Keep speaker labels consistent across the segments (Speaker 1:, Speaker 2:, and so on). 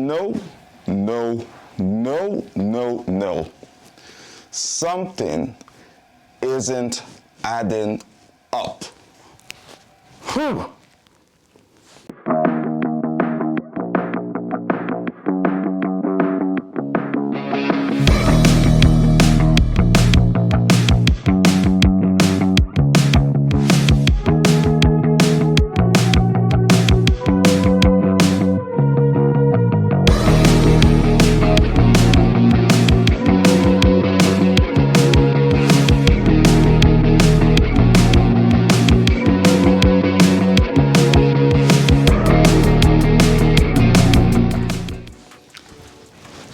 Speaker 1: No, no, no, no, no. Something isn't adding up. Whew.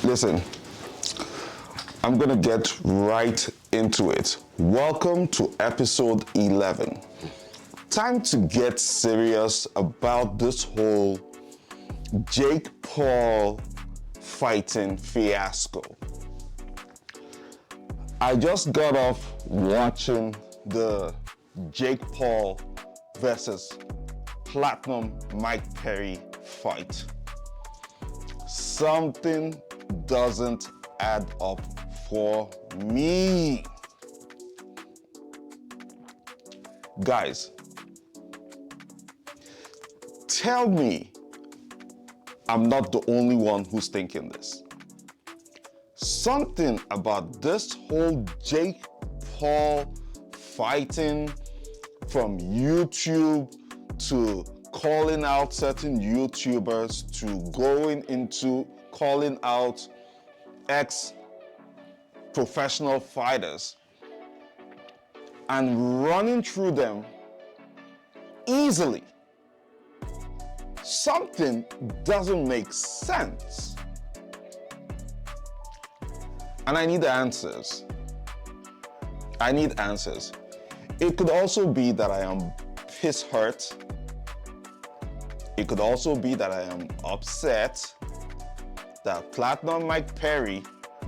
Speaker 1: Listen, I'm gonna get right into it. Welcome to episode 11. Time to get serious about this whole Jake Paul fighting fiasco. I just got off watching the Jake Paul versus Platinum Mike Perry fight. Something doesn't add up for me. Guys, tell me I'm not the only one who's thinking this. Something about this whole Jake Paul fighting, from YouTube to calling out certain YouTubers to going into calling out ex-professional fighters and running through them easily. Something doesn't make sense. And I need answers. I need answers. It could also be that I am piss hurt. It could also be that I am upset that Platinum Mike Perry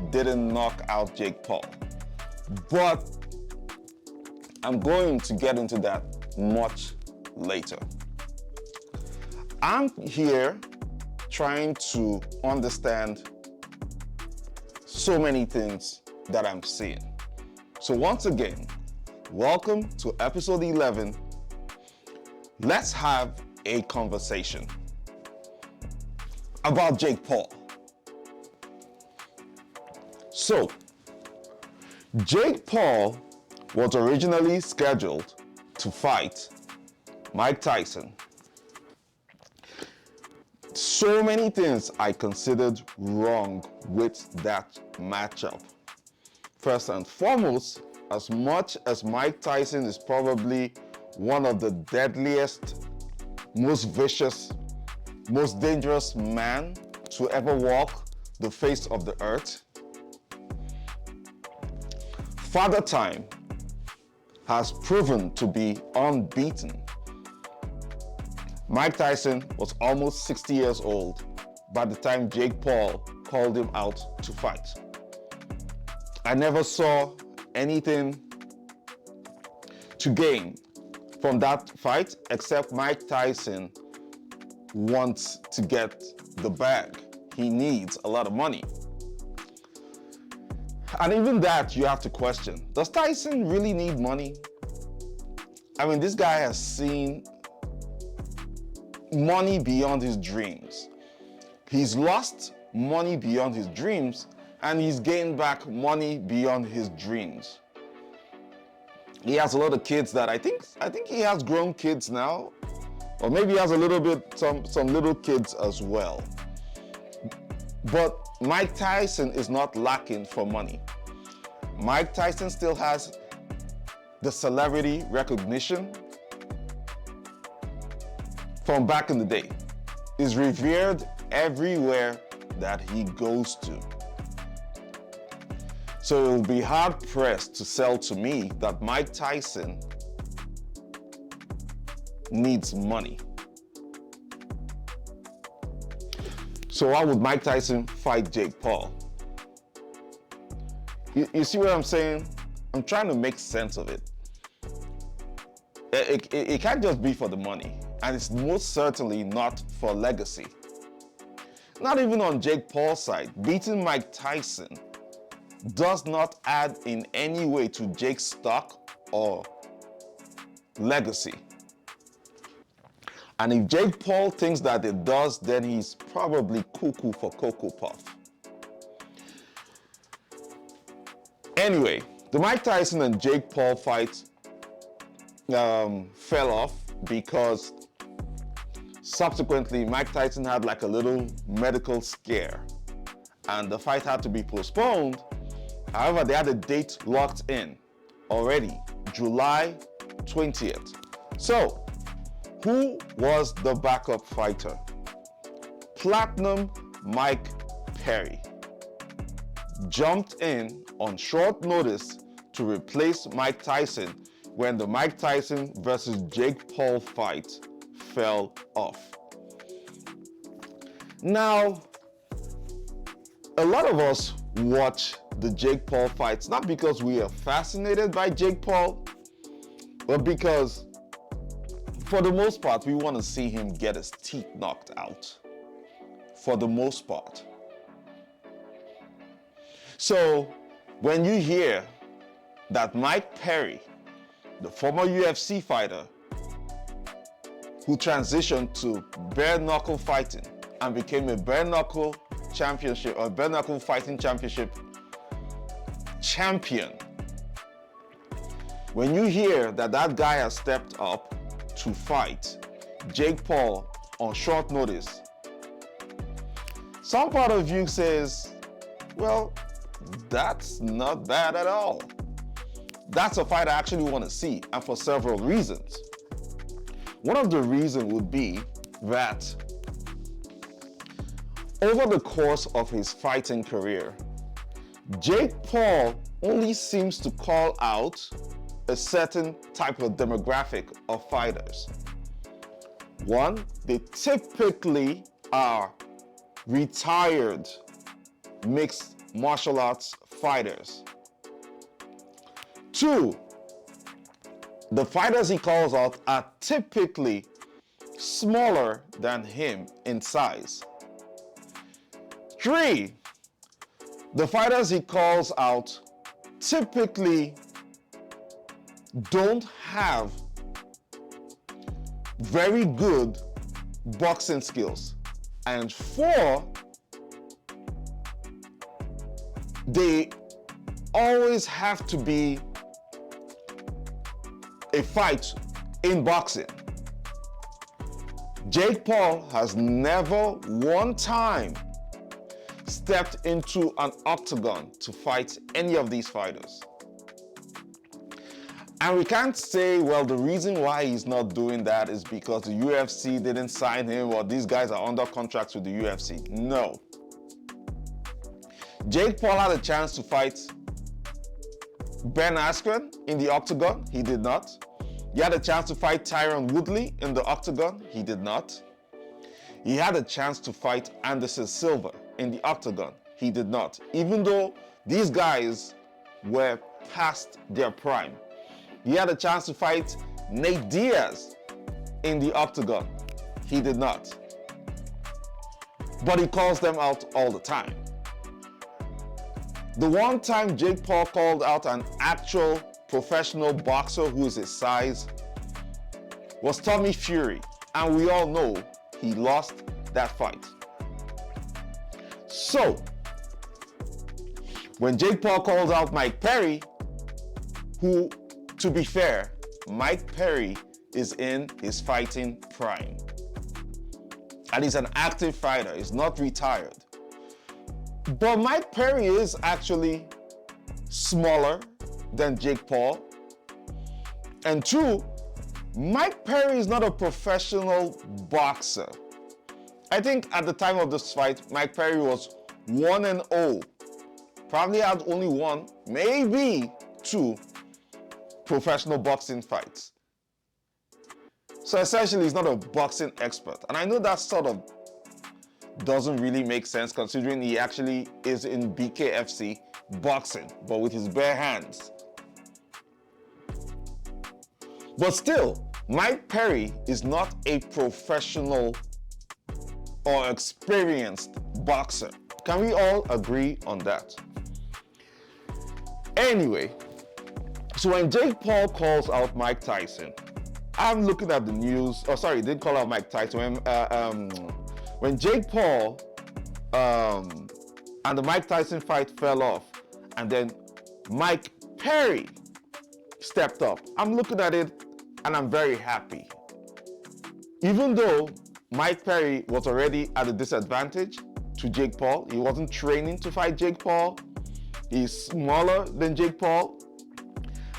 Speaker 1: didn't knock out Jake Paul. But I'm going to get into that much later. I'm here trying to understand so many things that I'm seeing. So once again, welcome to episode 11. Let's have a conversation about Jake Paul. So, Jake Paul was originally scheduled to fight Mike Tyson. So many things I considered wrong with that matchup. First and foremost, as much as Mike Tyson is probably one of the deadliest, most vicious, most dangerous man to ever walk the face of the earth, Father Time has proven to be unbeaten. Mike Tyson was almost 60 years old by the time Jake Paul called him out to fight. I never saw anything to gain from that fight except Mike Tyson wants to get the bag. He needs a lot of money. And even that you have to question. Does Tyson really need money? I mean, this guy has seen money beyond his dreams. He's lost money beyond his dreams, and he's gained back money beyond his dreams. He has a lot of kids that I think he has grown kids now, or maybe he has a little bit, some little kids as well. But Mike Tyson is not lacking for money. Mike Tyson still has the celebrity recognition from back in the day. Is revered everywhere that he goes to. So it will be hard pressed to sell to me that Mike Tyson needs money. So why would Mike Tyson fight Jake Paul? You see what I'm saying? I'm trying to make sense of it. It can't just be for the money, and it's most certainly not for legacy. Not even on Jake Paul's side, beating Mike Tyson does not add in any way to Jake's stock or legacy. And if Jake Paul thinks that it does, then he's probably cuckoo for Cocoa Puff. Anyway, the Mike Tyson and Jake Paul fight fell off because subsequently Mike Tyson had like a little medical scare and the fight had to be postponed. However, they had a date locked in already, July 20th. So, who was the backup fighter? Platinum Mike Perry jumped in on short notice to replace Mike Tyson when the Mike Tyson versus Jake Paul fight fell off. Now, a lot of us watch the Jake Paul fights not because we are fascinated by Jake Paul, but because for the most part, we want to see him get his teeth knocked out. For the most part. So, when you hear that Mike Perry, the former UFC fighter who transitioned to bare knuckle fighting and became a bare knuckle championship or bare knuckle fighting championship champion, when you hear that that guy has stepped up to fight Jake Paul on short notice, some part of you says, well, that's not bad at all. That's a fight I actually want to see, and for several reasons. One of the reasons would be that over the course of his fighting career, Jake Paul only seems to call out a certain type of demographic of fighters. One, they typically are retired mixed martial arts fighters. Two, the fighters he calls out are typically smaller than him in size. Three, the fighters he calls out typically don't have very good boxing skills. And four, they always have to be a fight in boxing. Jake Paul has never one time stepped into an octagon to fight any of these fighters. And we can't say, well, the reason why he's not doing that is because the UFC didn't sign him or these guys are under contracts with the UFC. No. Jake Paul had a chance to fight Ben Askren in the octagon. He did not. He had a chance to fight Tyron Woodley in the octagon. He did not. He had a chance to fight Anderson Silva in the octagon. He did not. Even though these guys were past their prime. He had a chance to fight Nate Diaz in the octagon. He did not. But he calls them out all the time. The one time Jake Paul called out an actual professional boxer who is his size was Tommy Fury. And we all know he lost that fight. So, when Jake Paul calls out Mike Perry, who, to be fair, Mike Perry is in his fighting prime. And he's an active fighter, he's not retired. But Mike Perry is actually smaller than Jake Paul. And two, Mike Perry is not a professional boxer. I think at the time of this fight, Mike Perry was 1-0. Probably had only one, maybe two professional boxing fights. So essentially, he's not a boxing expert. And I know that sort of doesn't really make sense considering he actually is in BKFC boxing, but with his bare hands. But still, Mike Perry is not a professional or experienced boxer. Can we all agree on that? Anyway, so when Jake Paul calls out Mike Tyson, I'm looking at the news. Oh, sorry, he didn't call out Mike Tyson. When Jake Paul and the Mike Tyson fight fell off, and then Mike Perry stepped up, I'm looking at it and I'm very happy. Even though Mike Perry was already at a disadvantage to Jake Paul, he wasn't training to fight Jake Paul. He's smaller than Jake Paul,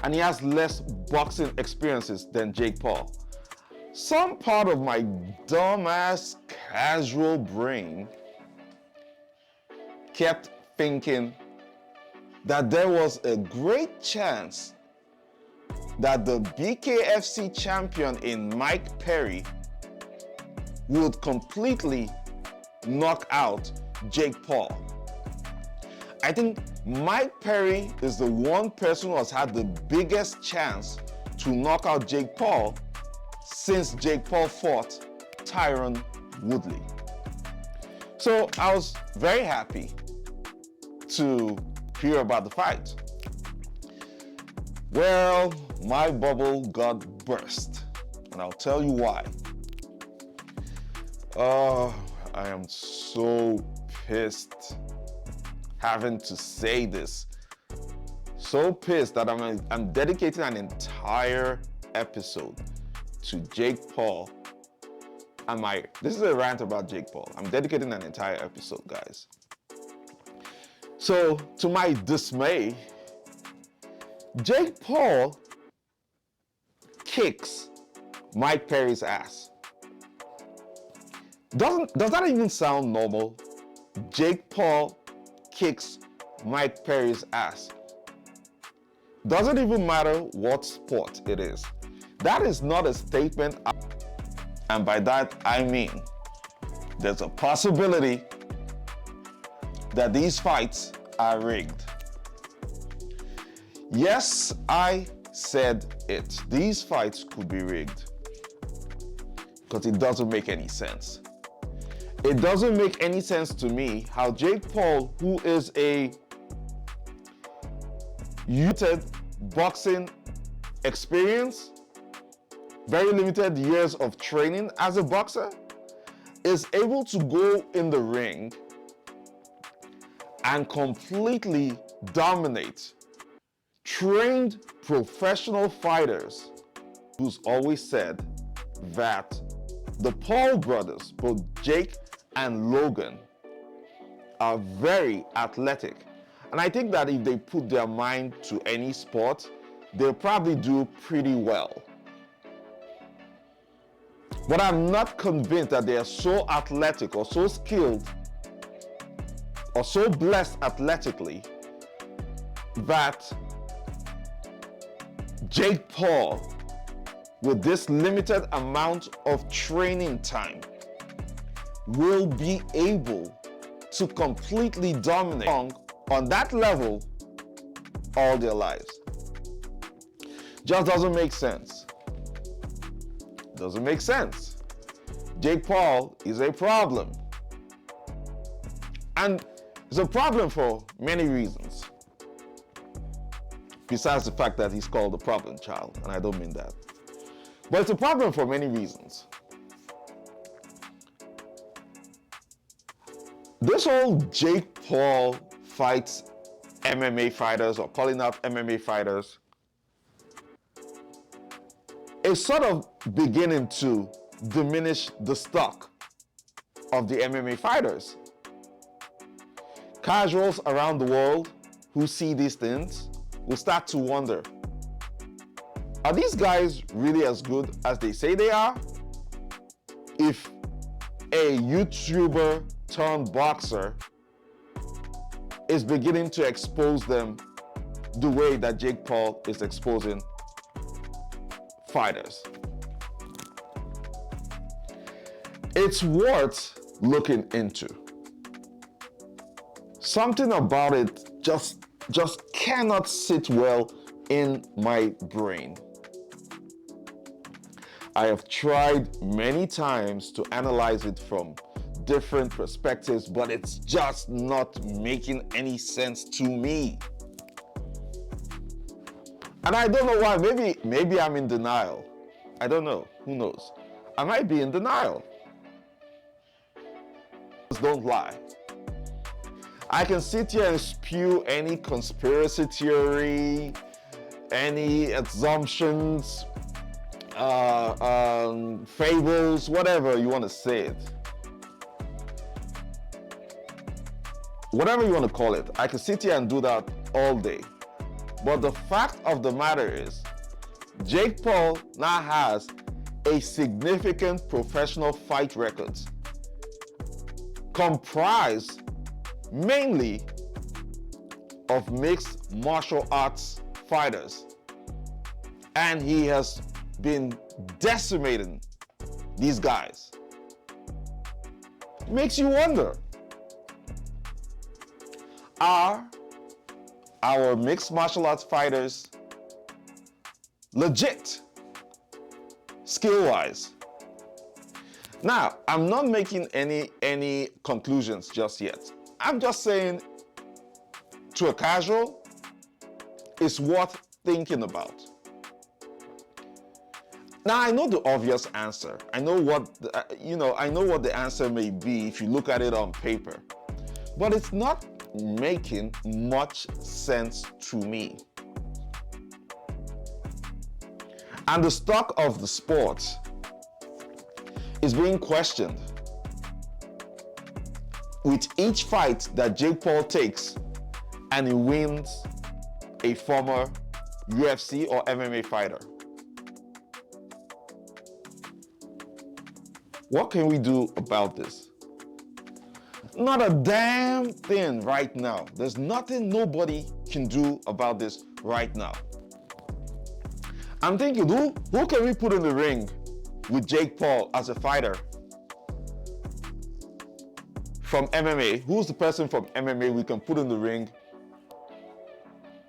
Speaker 1: and he has less boxing experiences than Jake Paul. Some part of my dumbass casual brain kept thinking that there was a great chance that the BKFC champion in Mike Perry would completely knock out Jake Paul. I think Mike Perry is the one person who has had the biggest chance to knock out Jake Paul since Jake Paul fought Tyron Woodley. So I was very happy to hear about the fight. Well, my bubble got burst, and I'll tell you why. I am so pissed having to say this. So pissed that I'm dedicating an entire episode to Jake Paul and this is a rant about Jake Paul. I'm dedicating an entire episode, guys. So, to my dismay, Jake Paul kicks Mike Perry's ass. Does that even sound normal? Jake Paul kicks Mike Perry's ass. Doesn't even matter what sport it is. That is not a statement. And by that, I mean, there's a possibility that these fights are rigged. Yes, I said it. These fights could be rigged. Because it doesn't make any sense. It doesn't make any sense to me how Jake Paul, who is a limited boxing experience, very limited years of training as a boxer, is able to go in the ring and completely dominate trained professional fighters, who's always said that the Paul brothers, both Jake and Logan, are very athletic. And I think that if they put their mind to any sport, they'll probably do pretty well. But I'm not convinced that they are so athletic or so skilled or so blessed athletically that Jake Paul, with this limited amount of training time, will be able to completely dominate on that level all their lives. Just doesn't make sense. Doesn't make sense. Jake Paul is a problem. And it's a problem for many reasons. Besides the fact that he's called the problem child, and I don't mean that. But it's a problem for many reasons. This whole Jake Paul fights MMA fighters or calling out MMA fighters is sort of beginning to diminish the stock of the MMA fighters. Casuals around the world who see these things will start to wonder, are these guys really as good as they say they are? If a YouTuber turned boxer is beginning to expose them the way that Jake Paul is exposing fighters. It's worth looking into. Something about it just cannot sit well in my brain. I have tried many times to analyze it from different perspectives, but it's just not making any sense to me. And I don't know why. Maybe I'm in denial. I don't know. Who knows? I might be in denial. Don't lie. I can sit here and spew any conspiracy theory, any assumptions, fables, whatever you want to say it. Whatever you want to call it. I can sit here and do that all day. But the fact of the matter is, Jake Paul now has a significant professional fight record, comprised mainly of mixed martial arts fighters. And he has been decimating these guys. Makes you wonder, are our mixed martial arts fighters legit, skill-wise? Now, I'm not making any conclusions just yet. I'm just saying, to a casual, it's worth thinking about. Now, I know the obvious answer. I know what I know what the answer may be if you look at it on paper, but it's not making much sense to me. And the stock of the sport is being questioned with each fight that Jake Paul takes and he wins a former UFC or MMA fighter. What can we do about this? Not a damn thing right now. There's nothing nobody can do about this right now. I'm thinking, who can we put in the ring with Jake Paul as a fighter from MMA? Who's the person from MMA we can put in the ring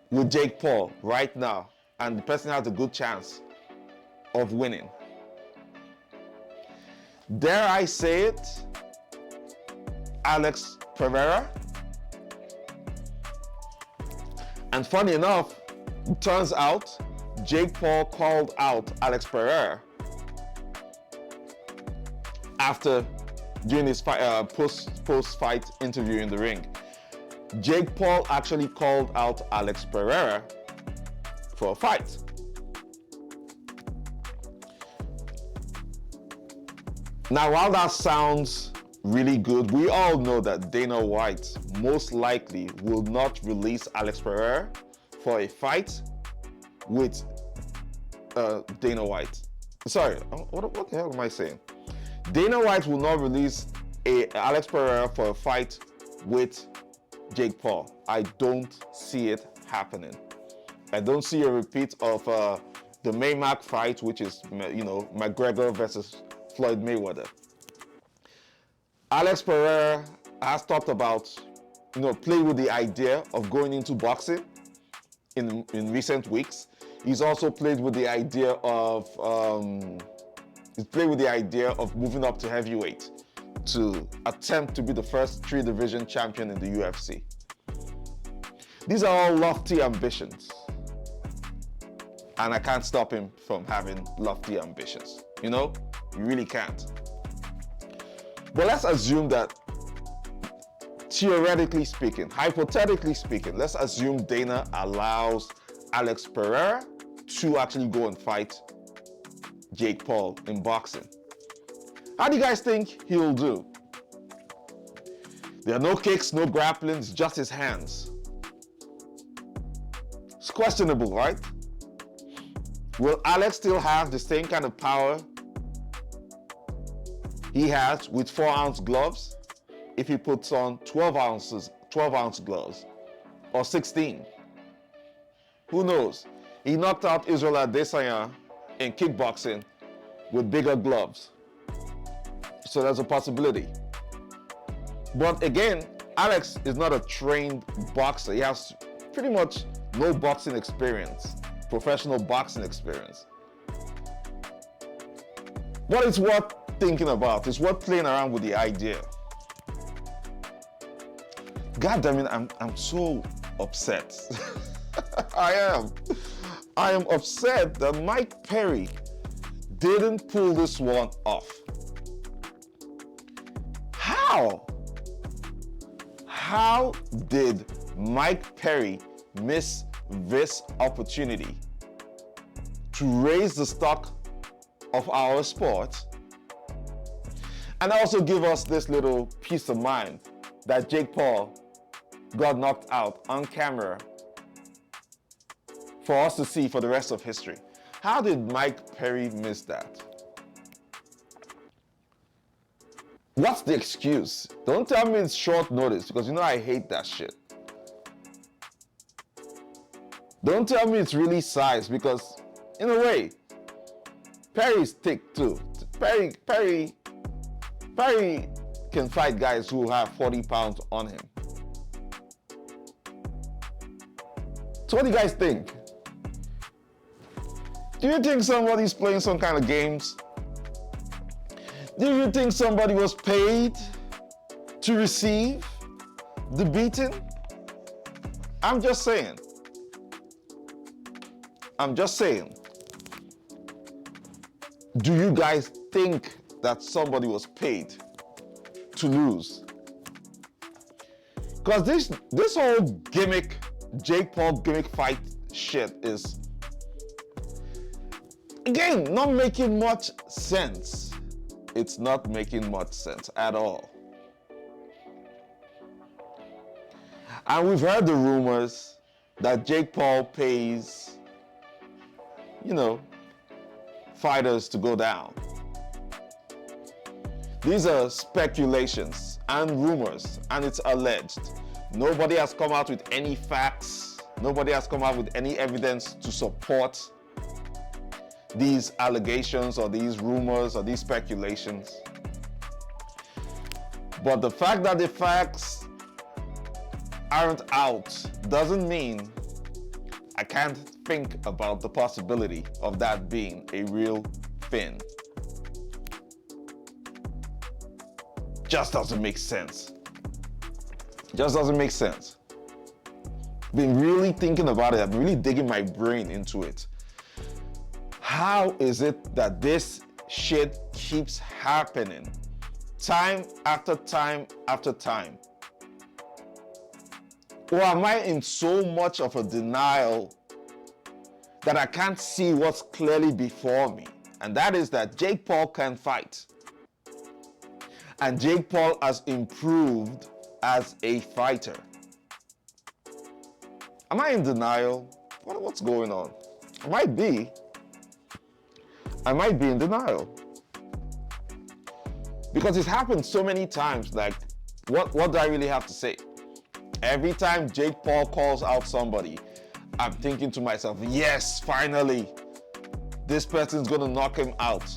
Speaker 1: with Jake Paul right now, and the person has a good chance of winning? Dare I say it? Alex Pereira. And funny enough, it turns out Jake Paul called out Alex Pereira after doing his post-fight interview in the ring. Jake Paul actually called out Alex Pereira for a fight. Now, while that sounds really good, we all know that Dana White most likely will not release Alex Pereira for a fight with Dana White. Sorry, what the hell am I saying? Dana White will not release Alex Pereira for a fight with Jake Paul. I don't see it happening. I don't see a repeat of the Maymack fight, which is, McGregor versus Floyd Mayweather. Alex Pereira has talked about, play with the idea of going into boxing in recent weeks. He's also played with the idea of moving up to heavyweight to attempt to be the first 3-division champion in the UFC. These are all lofty ambitions, and I can't stop him from having lofty ambitions. You really can't. But let's assume that, theoretically speaking, hypothetically speaking, let's assume Dana allows Alex Pereira to actually go and fight Jake Paul in boxing. How do you guys think he'll do? There are no kicks, no grappling, it's just his hands. It's questionable, right? Will Alex still have the same kind of power he has with 4-ounce gloves if he puts on 12-ounce gloves, or 16? Who knows? He knocked out Israel Adesanya in kickboxing with bigger gloves. So there's a possibility. But again, Alex is not a trained boxer. He has pretty much no boxing experience, professional boxing experience. But it's worth thinking about. It's worth playing around with the idea. God damn it, I'm so upset. I am upset that Mike Perry didn't pull this one off. How? How did Mike Perry miss this opportunity to raise the stock of our sport and also give us this little peace of mind that Jake Paul got knocked out on camera for us to see for the rest of history? How did Mike Perry miss that? What's the excuse? Don't tell me it's short notice, because you know I hate that shit. Don't tell me it's really size, because in a way, Perry's thick too. Perry can fight guys who have 40 pounds on him. So what do you guys think? Do you think somebody's playing some kind of games? Do you think somebody was paid to receive the beating? I'm just saying. Do you guys think that somebody was paid to lose? Because this whole gimmick, Jake Paul gimmick fight shit is, again, not making much sense. It's not making much sense at all. And we've heard the rumors that Jake Paul pays, fighters to go down. These are speculations and rumors, and it's alleged. Nobody has come out with any facts. Nobody has come out with any evidence to support these allegations or these rumors or these speculations. But the fact that the facts aren't out doesn't mean I can't think about the possibility of that being a real thing. Just doesn't make sense. Just doesn't make sense. Been really thinking about it. I've been really digging my brain into it. How is it that this shit keeps happening time after time after time? Or am I in so much of a denial that I can't see what's clearly before me? And that is that Jake Paul can fight. And Jake Paul has improved as a fighter. Am I in denial? What's going on? I might be in denial. Because it's happened so many times, like, what do I really have to say? Every time Jake Paul calls out somebody, I'm thinking to myself, yes, finally, this person's gonna knock him out.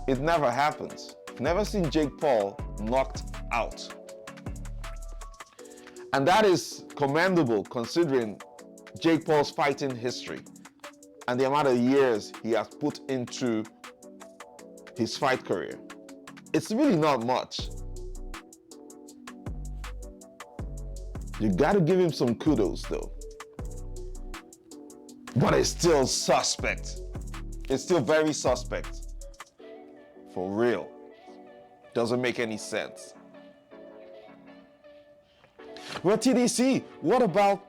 Speaker 1: It never happens. Never seen Jake Paul knocked out. And that is commendable considering Jake Paul's fighting history and the amount of years he has put into his fight career. It's really not much. You gotta give him some kudos though. But it's still suspect. It's still very suspect. For real. Doesn't make any sense. Well, TDC, what about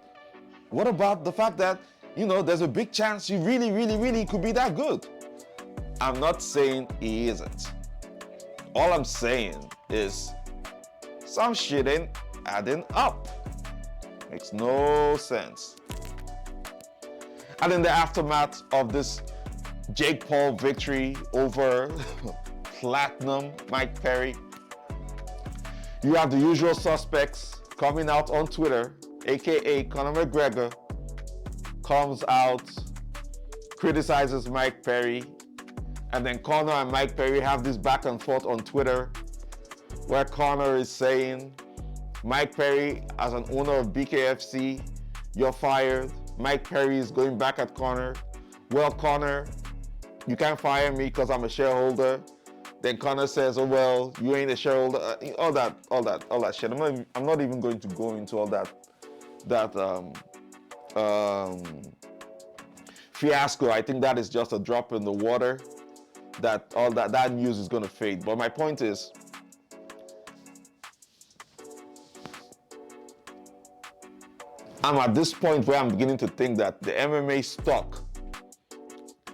Speaker 1: the fact that, there's a big chance you really could be that good? I'm not saying he isn't. All I'm saying is some shit ain't adding up. Makes no sense. And in the aftermath of this Jake Paul victory over Platinum Mike Perry, you have the usual suspects coming out on Twitter, aka Conor McGregor, comes out, criticizes Mike Perry, and then Conor and Mike Perry have this back and forth on Twitter where Conor is saying, Mike Perry, as an owner of BKFC, you're fired. Mike Perry is going back at Conor. Well, Conor, you can't fire me because I'm a shareholder. Then Conor says, "Oh well, you ain't a shareholder." All that shit. I'm not even going to go into all that fiasco. I think that is just a drop in the water. That news is going to fade. But my point is, I'm at this point where I'm beginning to think that the MMA stock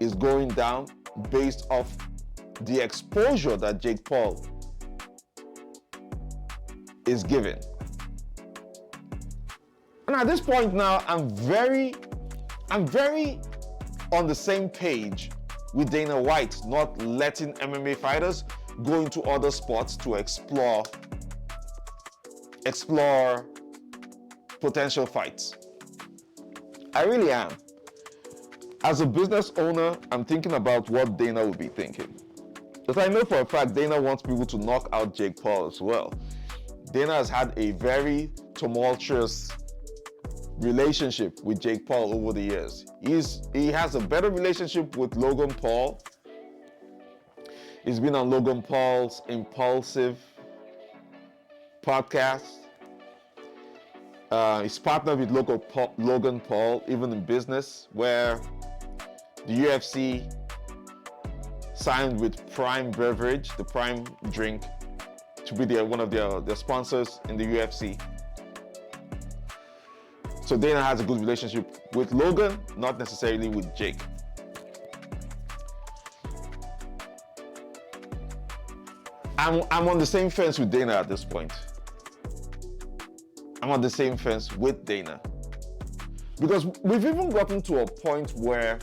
Speaker 1: is going down based off the exposure that Jake Paul is given. And at this point now, I'm very on the same page with Dana White not letting MMA fighters go into other sports to explore potential fights. I really am. As a business owner, I'm thinking about what Dana would be thinking. Because I know for a fact Dana wants people to knock out Jake Paul as well. Dana has had a very tumultuous relationship with Jake Paul over the years. He has a better relationship with Logan Paul. He's been on Logan Paul's Impulsive podcast. He's partnered with Logan Paul, even in business, where the UFC signed with Prime Beverage, the Prime drink, to be one of their sponsors in the UFC. So Dana has a good relationship with Logan, not necessarily with Jake. I'm on the same fence with Dana at this point. I'm on the same fence with Dana. Because we've even gotten to a point where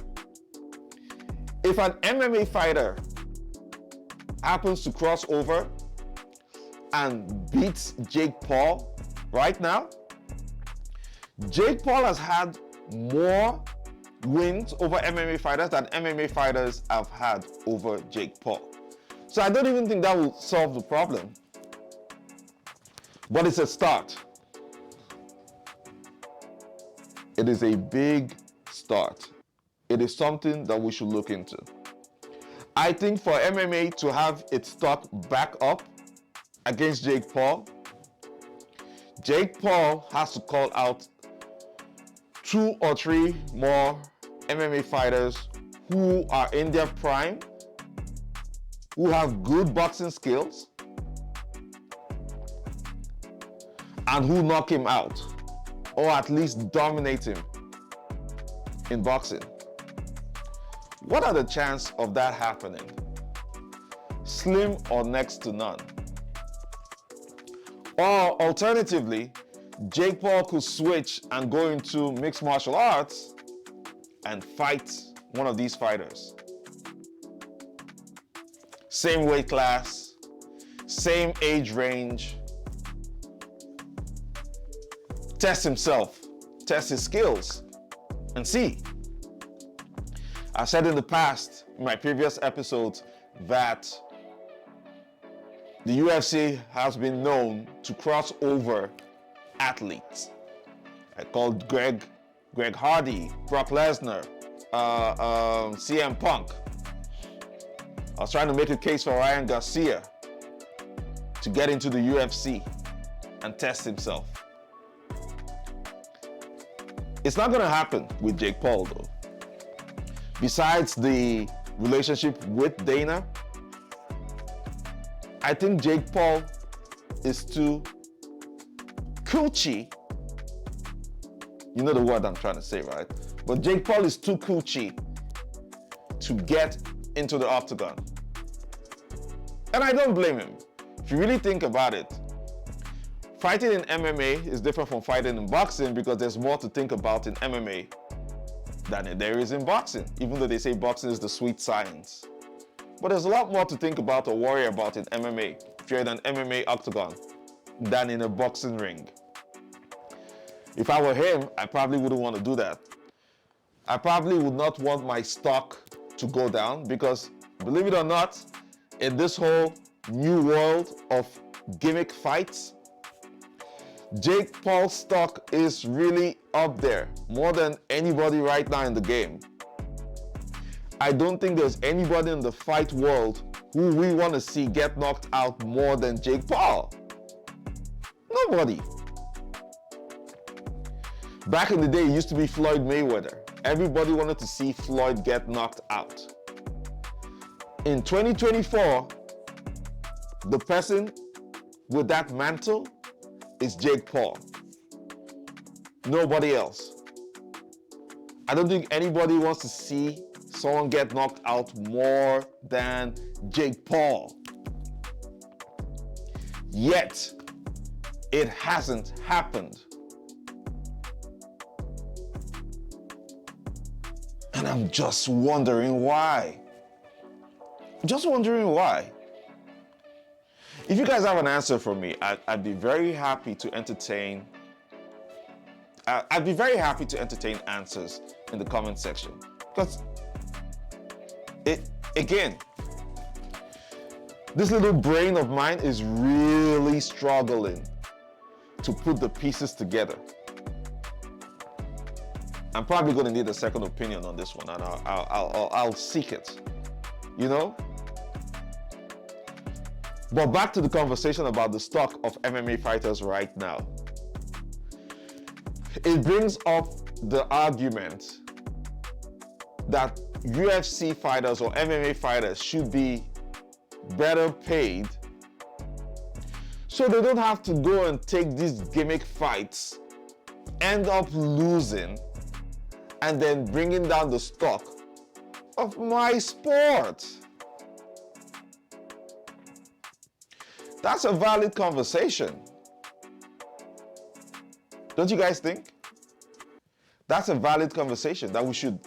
Speaker 1: if an MMA fighter happens to cross over and beats Jake Paul right now, Jake Paul has had more wins over MMA fighters than MMA fighters have had over Jake Paul. So I don't even think that will solve the problem. But it's a start. It is a big start. It is something that we should look into. I think for MMA to have its stock back up against Jake Paul has to call out 2 or 3 more MMA fighters who are in their prime, who have good boxing skills, and who knock him out, or at least dominate him in boxing. What are the chances of that happening? Slim or next to none. Or alternatively, Jake Paul could switch and go into mixed martial arts and fight one of these fighters. Same weight class, same age range. Test himself, test his skills, and see. I said in the past, in my previous episodes, that the UFC has been known to cross over athletes. I called Greg Hardy, Brock Lesnar, CM Punk. I was trying to make a case for Ryan Garcia to get into the UFC and test himself. It's not going to happen with Jake Paul, though. Besides the relationship with Dana, I think Jake Paul is too coochie. You know the word I'm trying to say, right? But Jake Paul is too coochie to get into the octagon. And I don't blame him. If you really think about it, fighting in MMA is different from fighting in boxing because there's more to think about in MMA than there is in boxing, even though they say boxing is the sweet science. But there's a lot more to think about or worry about in MMA, if you're in an MMA octagon, than in a boxing ring. If I were him, I probably wouldn't want to do that. I probably would not want my stock to go down because, believe it or not, in this whole new world of gimmick fights, Jake Paul's stock is really up there, more than anybody right now in the game. I don't think there's anybody in the fight world who we want to see get knocked out more than Jake Paul? Nobody. Back in the day, it used to be Floyd Mayweather. Everybody wanted to see Floyd get knocked out. In 2024, the person with that mantle is Jake Paul. Nobody else. I don't think anybody wants to see someone get knocked out more than Jake Paul. Yet, it hasn't happened. And I'm just wondering why. Just wondering why. If you guys have an answer for me, I'd be very happy to entertain. I'd be very happy to entertain answers in the comment section. Because, again, this little brain of mine is really struggling to put the pieces together. I'm probably going to need a second opinion on this one, and I'll seek it, you know? But back to the conversation about the stock of MMA fighters right now. It brings up the argument that UFC fighters or MMA fighters should be better paid so they don't have to go and take these gimmick fights, end up losing, and then bringing down the stock of my sport. That's a valid conversation. Don't you guys think? That's a valid conversation that we should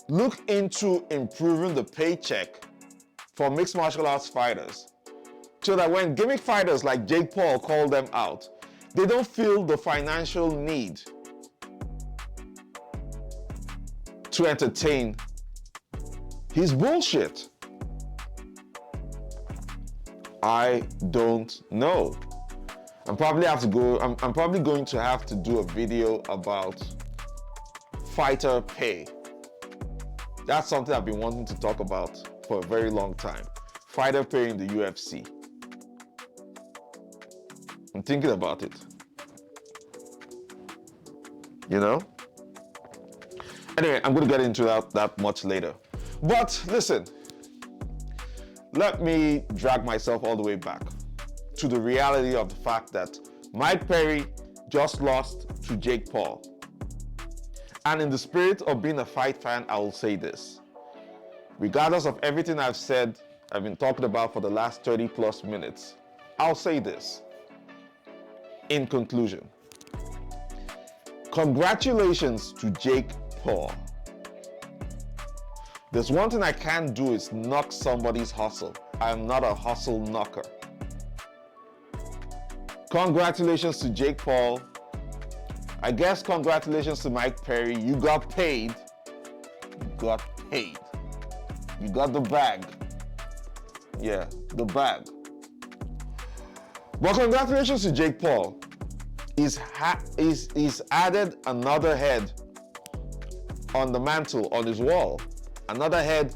Speaker 1: look into improving the paycheck for mixed martial arts fighters so that when gimmick fighters like Jake Paul call them out, they don't feel the financial need to entertain his bullshit. I don't know. I'm probably going to have to do a video about fighter pay. That's something I've been wanting to talk about for a very long time. Fighter pay in the UFC. I'm thinking about it. You know? Anyway, I'm going to get into that much later. But listen, let me drag myself all the way back to the reality of the fact that Mike Perry just lost to Jake Paul. And in the spirit of being a fight fan, I will say this. Regardless of everything I've been talking about for the last 30 plus minutes, I'll say this. In conclusion, congratulations to Jake Paul. There's one thing I can't do is knock somebody's hustle. I am not a hustle knocker. Congratulations to Jake Paul. I guess congratulations to Mike Perry. You got paid. You got paid. You got the bag. Yeah, the bag. But congratulations to Jake Paul. He's added another head on the mantle, on his wall. Another head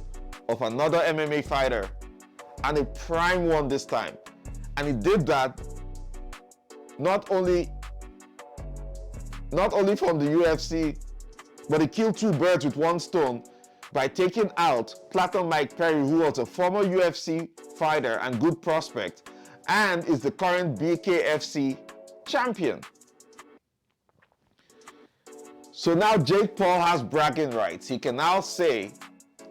Speaker 1: of another MMA fighter, and a prime one this time. And he did that not only from the UFC, but he killed two birds with one stone by taking out Platinum Mike Perry, who was a former UFC fighter and good prospect, and is the current BKFC champion. So now Jake Paul has bragging rights. He can now say,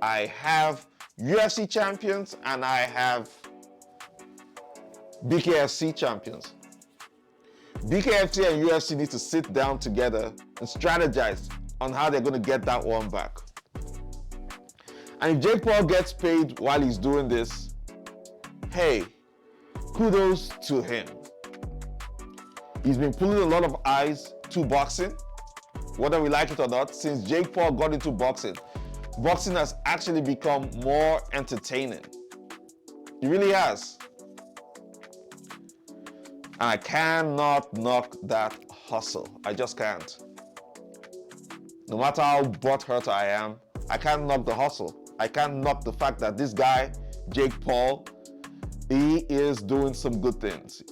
Speaker 1: I have UFC champions and I have BKFC champions. BKFC and UFC need to sit down together and strategize on how they're going to get that one back. And if Jake Paul gets paid while he's doing this, hey, kudos to him. He's been pulling a lot of eyes to boxing, whether we like it or not. Since Jake Paul got into boxing, boxing has actually become more entertaining. It really has. And I cannot knock that hustle. I just can't. No matter how butthurt I am, I can't knock the hustle. I can't knock the fact that this guy Jake Paul, he is doing some good things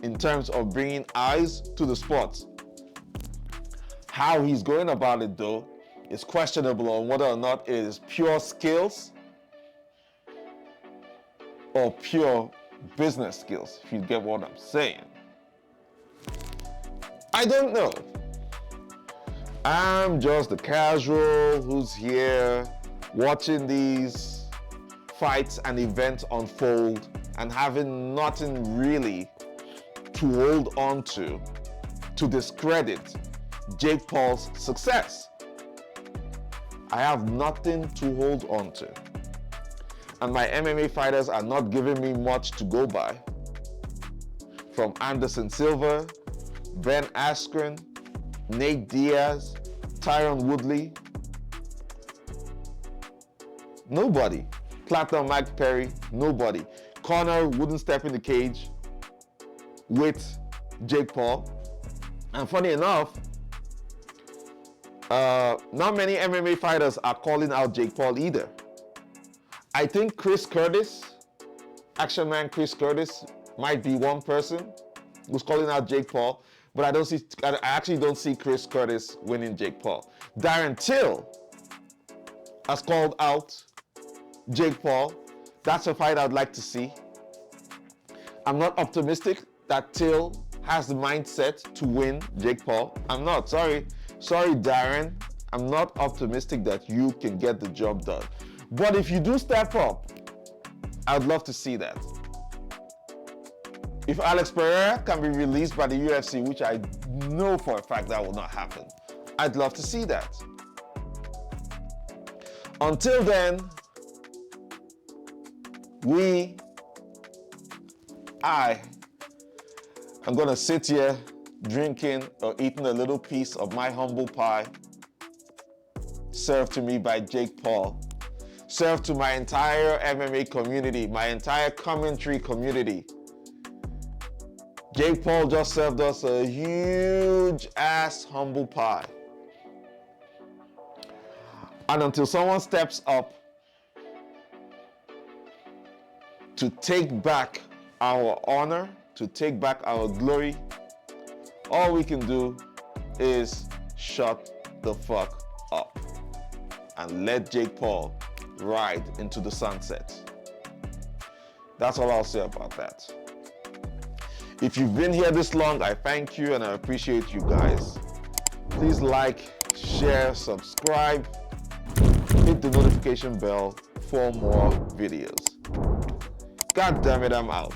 Speaker 1: in terms of bringing eyes to the sport. How he's going about it, though, is questionable on whether or not it is pure skills or pure business skills, if you get what I'm saying. I don't know. I'm just the casual who's here watching these fights and events unfold and having nothing really to hold on to discredit Jake Paul's success. I have nothing to hold on to. And my MMA fighters are not giving me much to go by. From Anderson Silva, Ben Askren, Nate Diaz, Tyron Woodley. Nobody. Platinum Mike Perry, nobody. Conor wouldn't step in the cage with Jake Paul. And funny enough, not many MMA fighters are calling out Jake Paul either. I think Chris Curtis, Action Man Chris Curtis, might be one person who's calling out Jake Paul, but I actually don't see Chris Curtis winning Jake Paul. Darren Till has called out Jake Paul. That's a fight I'd like to see. I'm not optimistic that Till has the mindset to win Jake Paul. I'm not, sorry, Darren. I'm not optimistic that you can get the job done. But if you do step up, I'd love to see that. If Alex Pereira can be released by the UFC, which I know for a fact that will not happen, I'd love to see that. Until then, I'm gonna sit here drinking or eating a little piece of my humble pie served to me by Jake Paul, served to my entire MMA community, my entire commentary community. Jake Paul just served us a huge ass humble pie. And until someone steps up to take back our honor, to take back our glory, all we can do is shut the fuck up and let Jake Paul ride into the sunset. That's all I'll say about that. If you've been here this long, I thank you and I appreciate you guys. Please like, share, subscribe, hit the notification bell for more videos. God damn it, I'm out.